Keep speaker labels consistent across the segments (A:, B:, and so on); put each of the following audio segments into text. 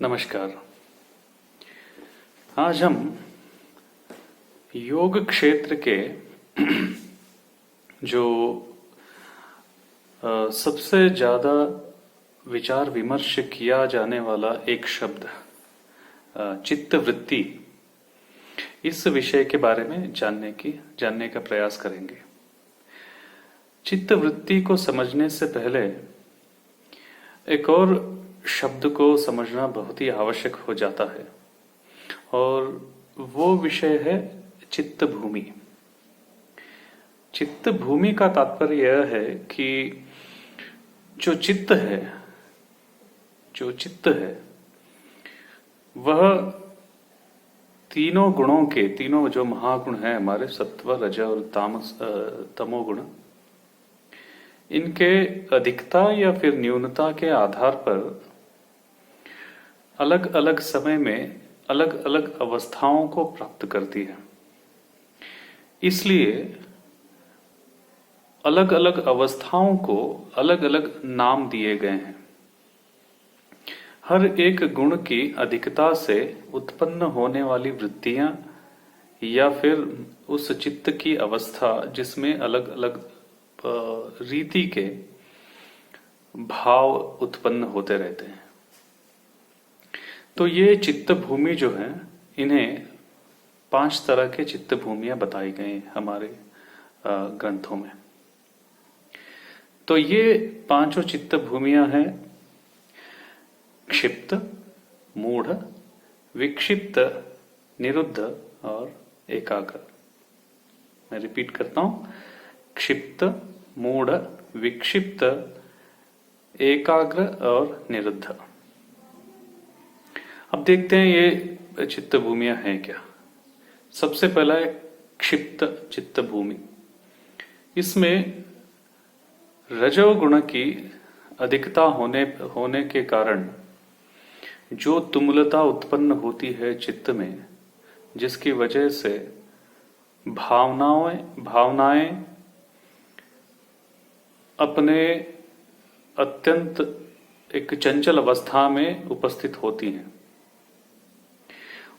A: नमस्कार। आज हम योग क्षेत्र के जो सबसे ज्यादा विचार विमर्श किया जाने वाला एक शब्द चित्त वृत्ति, इस विषय के बारे में जानने का प्रयास करेंगे। चित्त वृत्ति को समझने से पहले एक और शब्द को समझना बहुत ही आवश्यक हो जाता है और वो विषय है चित्त भूमि। चित्त भूमि का तात्पर्य यह है कि जो चित्त है वह तीनों गुणों के, तीनों जो महागुण हैं हमारे, सत्व रज और तामस तमोगुण, इनके अधिकता या फिर न्यूनता के आधार पर अलग अलग समय में अलग अलग अवस्थाओं को प्राप्त करती है। इसलिए अलग अलग अवस्थाओं को अलग अलग नाम दिए गए हैं। हर एक गुण की अधिकता से उत्पन्न होने वाली वृत्तियां या फिर उस चित्त की अवस्था जिसमें अलग अलग रीति के भाव उत्पन्न होते रहते हैं, तो ये चित्त भूमि जो है, इन्हें 5 तरह के चित्त भूमियां बताई गई हमारे ग्रंथों में। तो ये 5 चित्त भूमियां हैं क्षिप्त, मूढ़, विक्षिप्त, निरुद्ध और एकाग्र। मैं रिपीट करता हूं, क्षिप्त, मूढ़, विक्षिप्त, एकाग्र और निरुद्ध। अब देखते हैं ये चित्त भूमियां हैं क्या। सबसे पहला है क्षिप्त चित्त भूमि। इसमें रजोगुण की अधिकता होने के कारण जो तुमुलता उत्पन्न होती है चित्त में, जिसकी वजह से भावनाएं अपने अत्यंत एक चंचल अवस्था में उपस्थित होती हैं,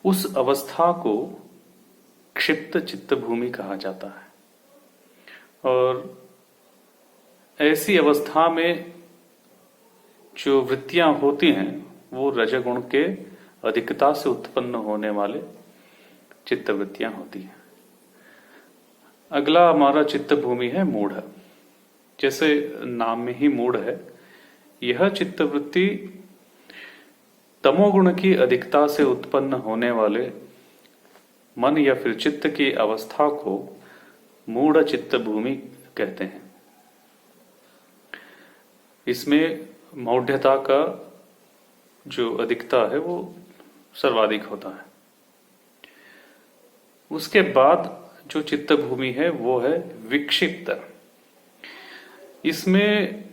A: उस अवस्था को क्षिप्त चित्त भूमि कहा जाता है। और ऐसी अवस्था में जो वृत्तियां होती हैं वो रजगुण के अधिकता से उत्पन्न होने वाले चित्त वृत्तियां होती हैं। अगला हमारा चित्त भूमि है मूढ़। जैसे नाम में ही मूढ़ है, यह चित्त वृत्ति तमोगुण की अधिकता से उत्पन्न होने वाले मन या फिर चित्त की अवस्था को मूढ़ चित्त भूमि कहते हैं। इसमें मौढ़्यता का जो अधिकता है वो सर्वाधिक होता है। उसके बाद जो चित्त भूमि है वो है विक्षिप्त। इसमें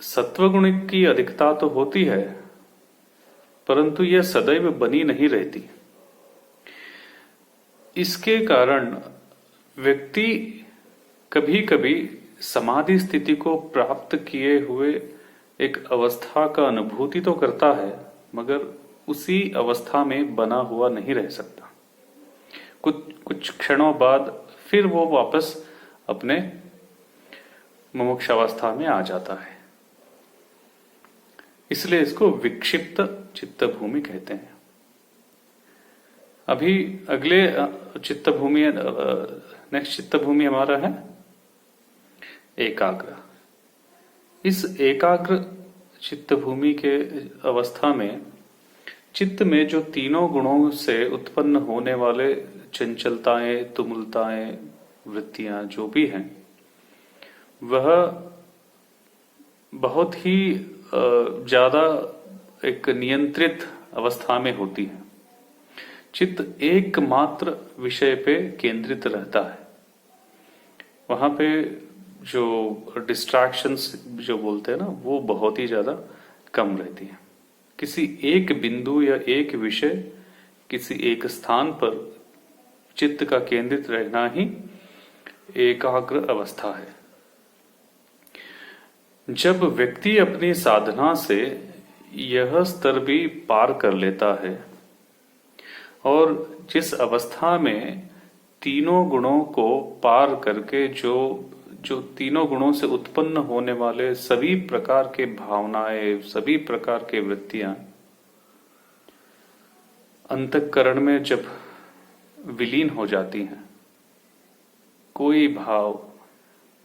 A: सत्वगुण की अधिकता तो होती है, परंतु यह सदैव बनी नहीं रहती। इसके कारण व्यक्ति कभी कभी समाधि स्थिति को प्राप्त किए हुए एक अवस्था का अनुभूति तो करता है, मगर उसी अवस्था में बना हुआ नहीं रह सकता। कुछ क्षणों बाद फिर वो वापस अपने मुमुक्षावस्था में आ जाता है। इसलिए इसको विक्षिप्त चित्त भूमि कहते हैं। अभी अगले चित्त भूमि, नेक्स्ट चित्त भूमि हमारा है एकाग्र। इस एकाग्र चित्त भूमि के अवस्था में चित्त में जो तीनों गुणों से उत्पन्न होने वाले चंचलताएं, तुमुलताएं, वृत्तियां जो भी हैं, वह बहुत ही ज्यादा एक नियंत्रित अवस्था में होती है। चित्त एकमात्र विषय पे केंद्रित रहता है। वहां पे जो डिस्ट्रैक्शंस जो बोलते हैं ना, वो बहुत ही ज्यादा कम रहती है। किसी एक बिंदु या एक विषय, किसी एक स्थान पर चित्त का केंद्रित रहना ही एकाग्र अवस्था है। जब व्यक्ति अपनी साधना से यह स्तर भी पार कर लेता है और जिस अवस्था में तीनों गुणों को पार करके जो जो तीनों गुणों से उत्पन्न होने वाले सभी प्रकार के भावनाएं, सभी प्रकार के वृत्तियां अंतःकरण में जब विलीन हो जाती हैं, कोई भाव,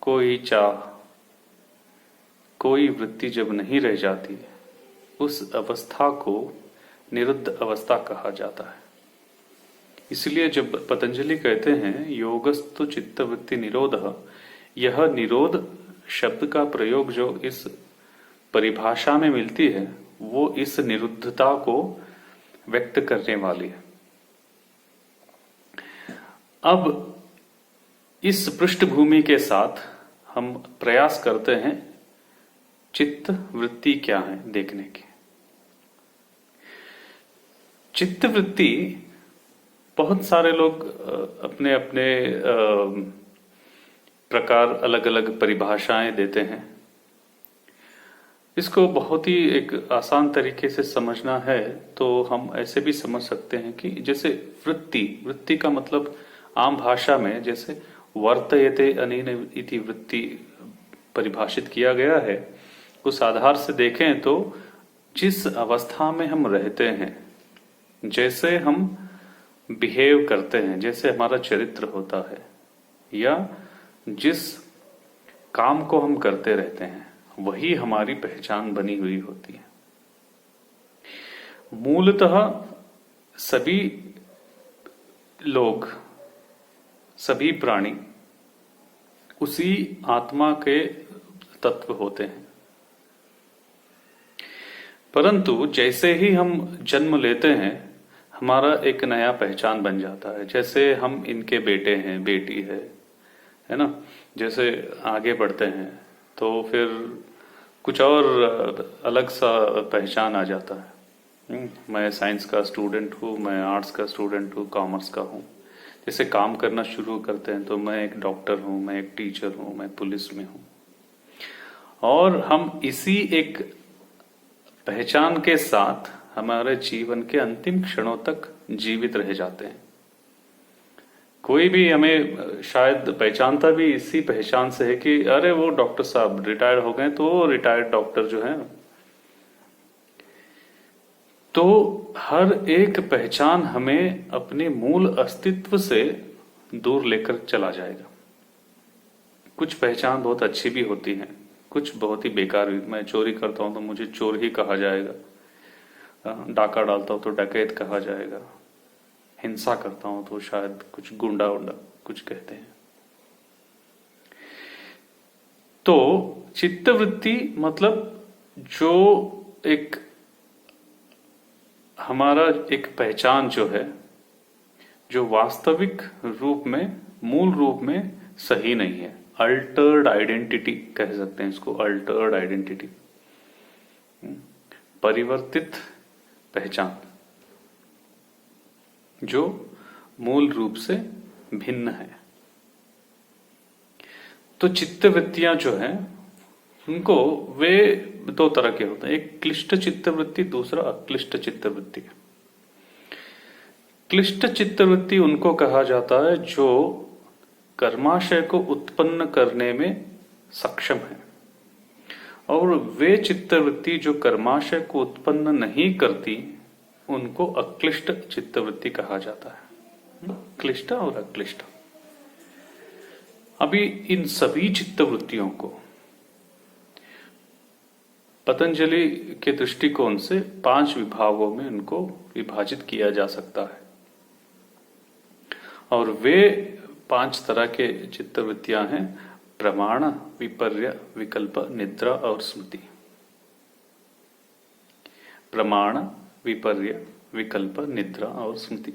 A: कोई चाह, कोई वृत्ति जब नहीं रह जाती, उस अवस्था को निरुद्ध अवस्था कहा जाता है। इसलिए जब पतंजलि कहते हैं योगस्तु चित्तवृत्ति निरोधः, यह निरोध शब्द का प्रयोग जो इस परिभाषा में मिलती है वो इस निरुद्धता को व्यक्त करने वाली है। अब इस पृष्ठभूमि के साथ हम प्रयास करते हैं चित्त वृत्ति क्या है देखने की। चित्त वृत्ति बहुत सारे लोग अपने अपने प्रकार अलग अलग परिभाषाएं देते हैं। इसको बहुत ही एक आसान तरीके से समझना है तो हम ऐसे भी समझ सकते हैं कि जैसे वृत्ति, वृत्ति का मतलब आम भाषा में जैसे वर्तयते अनेन इति वृत्ति परिभाषित किया गया है, उस आधार से देखें तो जिस अवस्था में हम रहते हैं, जैसे हम बिहेव करते हैं, जैसे हमारा चरित्र होता है, या जिस काम को हम करते रहते हैं, वही हमारी पहचान बनी हुई होती है। मूलतः सभी लोग, सभी प्राणी उसी आत्मा के तत्व होते हैं, परंतु जैसे ही हम जन्म लेते हैं हमारा एक नया पहचान बन जाता है। जैसे हम इनके बेटे हैं, बेटी है ना। जैसे आगे बढ़ते हैं तो फिर कुछ और अलग सा पहचान आ जाता है। मैं साइंस का स्टूडेंट हूँ, मैं आर्ट्स का स्टूडेंट हूँ, कॉमर्स का हूँ। जैसे काम करना शुरू करते हैं तो मैं एक डॉक्टर हूँ, मैं एक टीचर हूँ, मैं पुलिस में हूँ, और हम इसी एक पहचान के साथ हमारे जीवन के अंतिम क्षणों तक जीवित रह जाते हैं। कोई भी हमें शायद पहचानता भी इसी पहचान से है कि अरे वो डॉक्टर साहब रिटायर हो गए, तो वो रिटायर्ड डॉक्टर जो है। तो हर एक पहचान हमें अपने मूल अस्तित्व से दूर लेकर चला जाएगा। कुछ पहचान बहुत अच्छी भी होती है, कुछ बहुत ही बेकार भी। मैं चोरी करता हूं तो मुझे चोर ही कहा जाएगा, डाका डालता हूं तो डकैत कहा जाएगा, हिंसा करता हूं तो शायद कुछ गुंडा उंडा कुछ कहते हैं। तो चित्तवृत्ति मतलब जो एक हमारा एक पहचान जो है, जो वास्तविक रूप में, मूल रूप में सही नहीं है। अल्टर्ड आइडेंटिटी कह सकते हैं इसको, अल्टर्ड आइडेंटिटी, परिवर्तित पहचान जो मूल रूप से भिन्न है। तो चित्तवृत्तियां जो है उनको वे दो तरह के होते हैं, एक क्लिष्ट चित्तवृत्ति, दूसरा अक्लिष्ट चित्तवृत्ति। क्लिष्ट चित्तवृत्ति उनको कहा जाता है जो कर्माशय को उत्पन्न करने में सक्षम है, और वे चित्तवृत्ति जो कर्माशय को उत्पन्न नहीं करती उनको अक्लिष्ट चित्तवृत्ति कहा जाता है। क्लिष्ट और अक्लिष्ट। अभी इन सभी चित्तवृत्तियों को पतंजलि के दृष्टिकोण से 5 विभागों में उनको विभाजित किया जा सकता है, और वे 5 तरह के चित्तवृत्तियां हैं: प्रमाण, विपर्य, विकल्प, निद्रा और स्मृति। प्रमाण, विपर्य, विकल्प, निद्रा और स्मृति।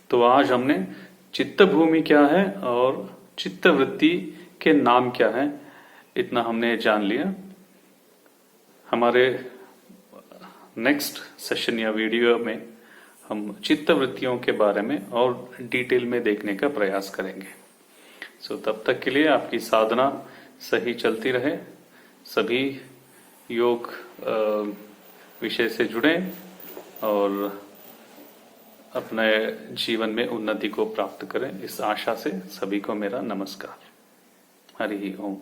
A: तो आज हमने चित्त भूमि क्या है और चित्तवृत्ति के नाम क्या है, इतना हमने जान लिया। हमारे नेक्स्ट सेशन या वीडियो में हम चित्तवृत्तियों के बारे में और डिटेल में देखने का प्रयास करेंगे। तब तक के लिए आपकी साधना सही चलती रहे। सभी योग विषय से जुड़ें और अपने जीवन में उन्नति को प्राप्त करें, इस आशा से सभी को मेरा नमस्कार। हरि ओम।